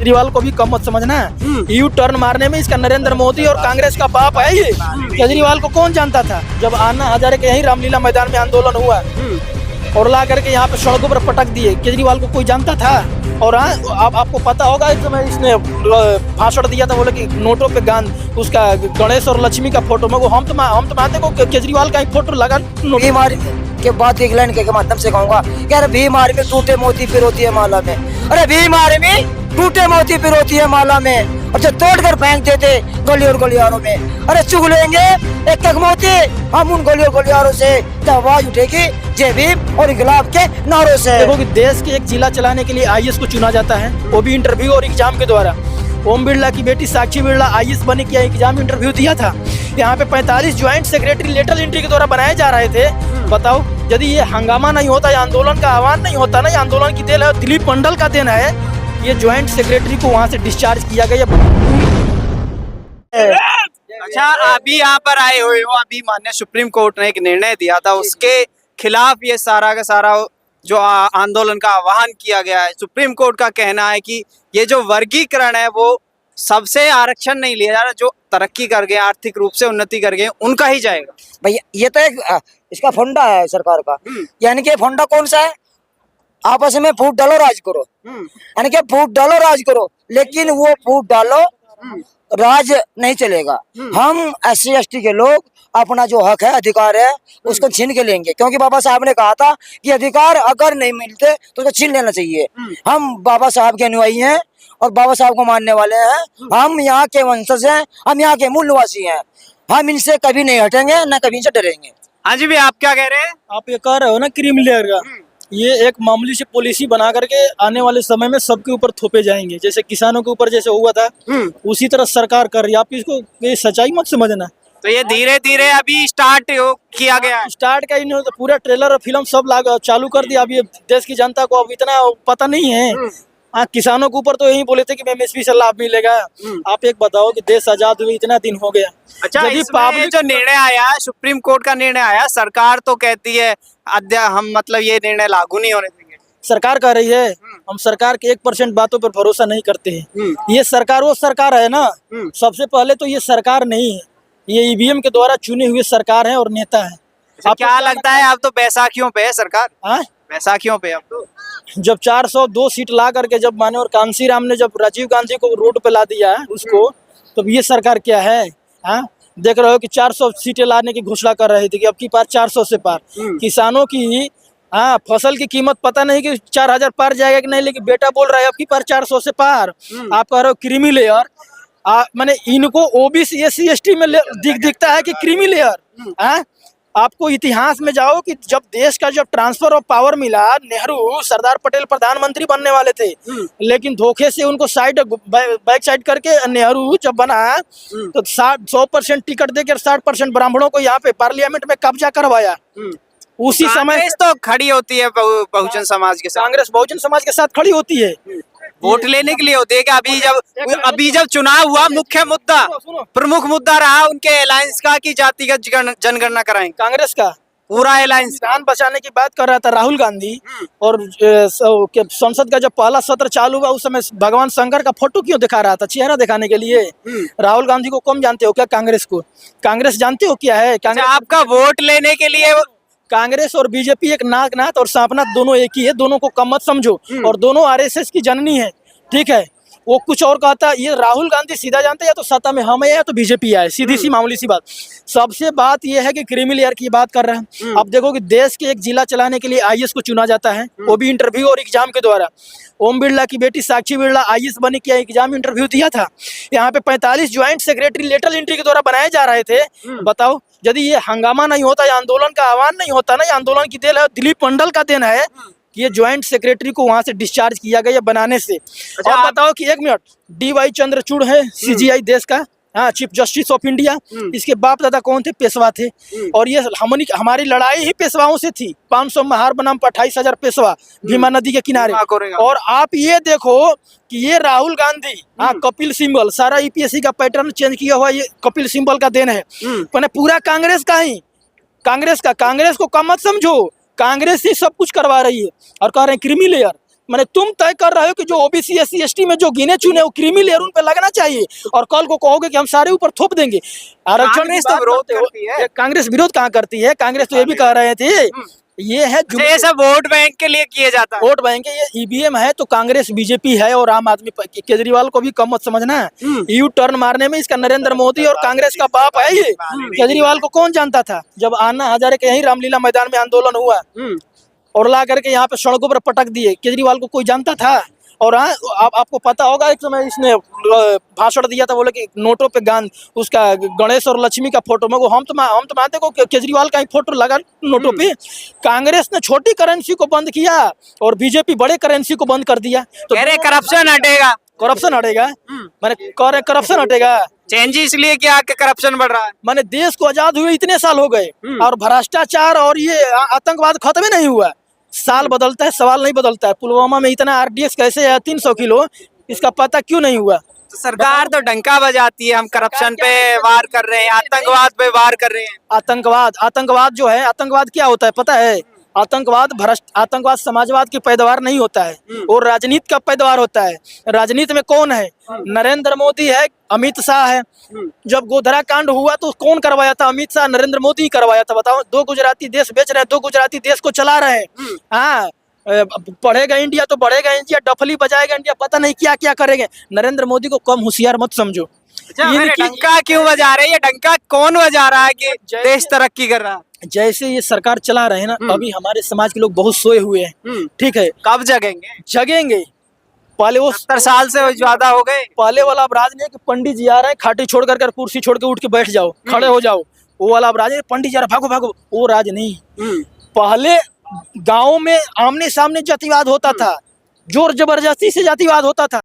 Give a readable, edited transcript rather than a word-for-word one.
केजरीवाल को भी कम मत समझना। यू टर्न मारने में इसका नरेंद्र मोदी और कांग्रेस का बाप है ये। केजरीवाल को कौन जानता था जब अन्ना हजारे के यही रामलीला मैदान में आंदोलन हुआ और ला करके यहाँ पे सड़कों पर पटक दिए, केजरीवाल को कोई जानता था? और आपको पता होगा इस समय इसने भाषण दिया था, बोले कि नोटों पे गांध उसका गणेश और लक्ष्मी का फोटो में, वो हम तो मानते को केजरीवाल का ही फोटो लगा। बीमारी के बाद एक लाइन के माध्यम से कहूंगा कि अरे बीमारी में टूटे मोती पिरोती है माला में, अरे बीमारी में टूटे मोती पिरोती है माला में, और जब तोड़ कर फेंक देते गली और गलियारों में, अरे चुग लेंगे एक एक मोती हम उन गली और गलियारों से, जब आवाज उठेगी जय भीम और इंकलाब के नारों से। देखो कि देश के एक जिला चलाने के लिए आईएएस को चुना जाता है, वो भी इंटरव्यू और एग्जाम के द्वारा। ओम बिरला की बेटी साक्षी बिरला आईएएस बने किया एग्जाम इंटरव्यू दिया था। यहाँ पे 45 ज्वाइंट सेक्रेटरी लेटर एंट्री के द्वारा बनाए जा रहे थे। बताओ, यदि ये हंगामा नहीं होता, ये आंदोलन का आह्वान नहीं होता ना, ये आंदोलन की देन है, दिलीप मंडल का देन है, ये ज्वाइंट सेक्रेटरी को वहाँ से डिस्चार्ज किया गया। अच्छा, अभी यहाँ पर आए हुए हो, अभी माननीय सुप्रीम कोर्ट ने एक निर्णय दिया था, उसके खिलाफ ये सारा का सारा जो आंदोलन का आह्वान किया गया है। सुप्रीम कोर्ट का कहना है कि ये जो वर्गीकरण है वो सबसे आरक्षण नहीं लिया जा रहा, जो तरक्की कर गए, आर्थिक रूप से उन्नति कर गए, उनका ही जाएगा। भैया ये तो एक इसका फंडा है सरकार का, यानी कि फंडा कौन सा है? आपस में फूट डालो राज करो, यानी कि फूट डालो राज करो, लेकिन वो फूट डालो राज नहीं चलेगा। हम SC ST के लोग अपना जो हक है, अधिकार है, उसको छीन के लेंगे, क्योंकि बाबा साहब ने कहा था कि अधिकार अगर नहीं मिलते तो उसको छीन लेना चाहिए। हम बाबा साहब के अनुयायी हैं और बाबा साहब को मानने वाले हैं। हम यहाँ के वंशज हैं, हम यहाँ के मूल निवासी हैं, हम इनसे कभी नहीं हटेंगे, न कभी इनसे डरेंगे। हाँ जी भैया, आप क्या कह रहे हैं? आप ये कह रहे हो ना क्रीम लेयर का, ये एक मामूली सी पॉलिसी बना करके आने वाले समय में सबके ऊपर थोपे जाएंगे, जैसे किसानों के ऊपर जैसे हुआ था उसी तरह सरकार कर रही है। आप इसको ये सच्चाई मत समझना। तो ये धीरे धीरे अभी स्टार्ट किया गया है। स्टार्ट का इन्होंने तो पूरा ट्रेलर और फिल्म सब चालू कर दिया। अब ये देश की जनता को अब इतना पता नहीं है। हाँ, किसानों के ऊपर तो यही बोले थे कि MSP से लाभ मिलेगा। आप एक बताओ कि देश आजाद हुए इतना दिन हो गया। अच्छा, इसमें जो निर्णय आया, सुप्रीम कोर्ट का निर्णय आया, सरकार तो कहती है हम मतलब ये निर्णय लागू नहीं होने देंगे। सरकार कह रही है हम सरकार के 1% बातों पर भरोसा नहीं करते हैं। ये सरकार वो सरकार है ना, सबसे पहले तो ये सरकार नहीं है, ये EVM के द्वारा चुने हुए सरकार है और नेता है। आपको क्या लगता है? आप तो बैसाखियों पे है सरकार। हाँ, बैसाखियों पे आप तो जब 402 सीट ला करके जब माने और कांसी राम ने जब राजीव गांधी को रोड पे ला दिया उसको, तो ये सरकार क्या है? हाँ, देख रहे हो कि 400 सीटें लाने की घोषणा कर रही थी कि अब की पार 400 से पार। किसानों की हाँ फसल की कीमत पता नहीं कि 4000 पार जाएगा कि नहीं, लेकिन बेटा बोल रहा है अब की पार 400 से पार। आप कह रहे हो क्रीमी लेयर, मैंने इनको OBC SC ST में दिखता है कि क्रीमी लेयर। हाँ, आपको इतिहास में जाओ कि जब देश का जब ट्रांसफर ऑफ पावर मिला, नेहरू सरदार पटेल प्रधानमंत्री बनने वाले थे, लेकिन धोखे से उनको बैक साइड करके नेहरू जब बना तो 100% टिकट देकर 60% ब्राह्मणों को यहाँ पे पार्लियामेंट में कब्जा करवाया। उसी समय तो खड़ी होती है बहुजन समाज के साथ, कांग्रेस बहुजन समाज के साथ खड़ी होती है, वोट लेने के लिए होती है कि अभी जब चुनाव हुआ, मुख्य मुद्दा, प्रमुख मुद्दा रहा उनके अलायंस का कि जातिगत जनगणना कराएंगे। कांग्रेस का पूरा अलायंस संविधान बचाने की बात कर रहा था राहुल गांधी। और संसद का जब पहला सत्र चालू हुआ उस समय भगवान शंकर का फोटो क्यों दिखा रहा था? चेहरा दिखाने के लिए। राहुल गांधी को कम जानते हो क्या? कांग्रेस को, कांग्रेस जानते हो क्या है? कांग्रेस आपका वोट लेने के लिए कांग्रेस और बीजेपी एक नाक और सांपनाथ दोनों एक ही है, दोनों को कम मत समझो, और दोनों RSS की जननी है। ठीक है, वो कुछ और कहता है, ये राहुल गांधी सीधा जानते हैं, या तो सत्ता में हम है या तो बीजेपी है, सीधी सी मामूली सी बात। सबसे बात ये है कि क्रीमी लेयर की बात कर रहे हैं। अब देखो कि देश के एक जिला चलाने के लिए आईएएस को चुना जाता है, वो भी इंटरव्यू और एग्जाम के द्वारा। ओम बिरला की बेटी साक्षी बिरला आईएएस बने किया एग्जाम इंटरव्यू दिया था। यहाँ पे 45 ज्वाइंट सेक्रेटरी लेटर एंट्री के द्वारा बनाए जा रहे थे। बताओ, यदि ये हंगामा नहीं होता, ये आंदोलन का आह्वान नहीं होता ना, ये आंदोलन की देन है, दिलीप मंडल का देन है कि ये ज्वाइंट सेक्रेटरी को वहां से डिस्चार्ज किया गया बनाने से। अच्छा, और बताओ कि 1 मिनट, DY चंद्रचूड़ है CGI देश का, हाँ, चीफ जस्टिस ऑफ इंडिया। इसके बाप दादा कौन थे? पेशवा थे। और ये हमारी लड़ाई ही पेशवाओं से थी। 500 महार बनाम 28,000 पेशवा भीमा नदी के किनारे। और आप ये देखो कि ये राहुल गांधी, हाँ, कपिल सिंबल, सारा EPSC का पैटर्न चेंज किया हुआ ये कपिल सिंबल का देन है। पूरा कांग्रेस का ही, कांग्रेस को कम मत समझो, कांग्रेस ही सब कुछ करवा रही है। और कह रहे हैं क्रीमी लेयर, मैंने तुम तय कर रहे हो कि जो ओबीसी SC ST में जो गिने चुने वो क्रीमी लेयर उन पे लगना चाहिए, और कल को कहोगे कि हम सारे ऊपर थोप देंगे। आरक्षण की कांग्रेस तो बात विरोध करते हो। करती है। ये कांग्रेस विरोध कहाँ करती है? कांग्रेस तो ये भी कह रहे थे ये है अच्छा, ये सब वोट बैंक के लिए किए जाता है। वोट बैंक है, ये EVM है। तो कांग्रेस बीजेपी है और आम आदमी केजरीवाल को भी कम मत समझना। यू टर्न मारने में इसका नरेंद्र मोदी और कांग्रेस का बाप है ये। केजरीवाल को कौन जानता था? जब अन्ना हजारे के यही रामलीला मैदान में आंदोलन हुआ और ला करके यहाँ पे सड़कों पर पटक दिए, केजरीवाल को कोई जानता था? और आपको पता होगा एक समय इसने भाषण दिया था, बोले कि नोटों पे उसका गणेश और लक्ष्मी का फोटो में, हम तो मानते को केजरीवाल का ही फोटो लगा नोटों पे। कांग्रेस ने छोटी करेंसी को बंद किया और बीजेपी बड़े करेंसी को बंद कर दिया। तो कह रहे करप्शन हटेगा। करप्शन हटेगा? मैंने करप्शन हटेगा? चेंज इसलिए क्या कि करप्शन बढ़ रहा है। मैंने देश को आजाद हुए इतने साल हो गए और भ्रष्टाचार और ये आतंकवाद खत्म ही नहीं हुआ। साल बदलता है, सवाल नहीं बदलता है। पुलवामा में इतना RDX कैसे है 300 किलो, इसका पता क्यों नहीं हुआ? तो सरकार तो डंका बजाती है, हम करप्शन पे वार कर रहे हैं, आतंकवाद पे वार कर रहे हैं। आतंकवाद जो है, आतंकवाद क्या होता है पता है? आतंकवाद समाजवाद की पैदावार नहीं होता है, वो राजनीति का पैदावार होता है। राजनीति में कौन है? नरेंद्र मोदी है, अमित शाह है। जब गोधरा कांड हुआ तो कौन करवाया था? अमित शाह, नरेंद्र मोदी ही करवाया था। बताओ, 2 गुजराती देश बेच रहे हैं, 2 गुजराती देश को चला रहे हैं। हाँ, पढ़ेगा इंडिया तो बढ़ेगा इंडिया, डफली बजाएगा इंडिया, पता नहीं क्या क्या करेंगे। नरेंद्र मोदी को कम होशियार मत समझो। डंका क्यों बजा रहे हैं? ये डंका कौन बजा रहा है कि देश तरक्की कर रहा है? जैसे ये सरकार चला रहे हैं ना, अभी हमारे समाज के लोग बहुत सोए हुए हैं। ठीक है, कब जगेंगे? जगेंगे। पहले वो 70 साल से ज्यादा हो गए। पहले वाला अपराध नहीं है कि पंडित जी आ रहे हैं, खाटी छोड़ कर कुर्सी छोड़ के उठ के बैठ जाओ, खड़े हो जाओ, वो वाला अपराध है। पंडित जी आ रहे, भागो भागो, वो राज नहीं। पहले गाँव में आमने सामने जातिवाद होता था, जोर जबरदस्ती से जातिवाद होता था।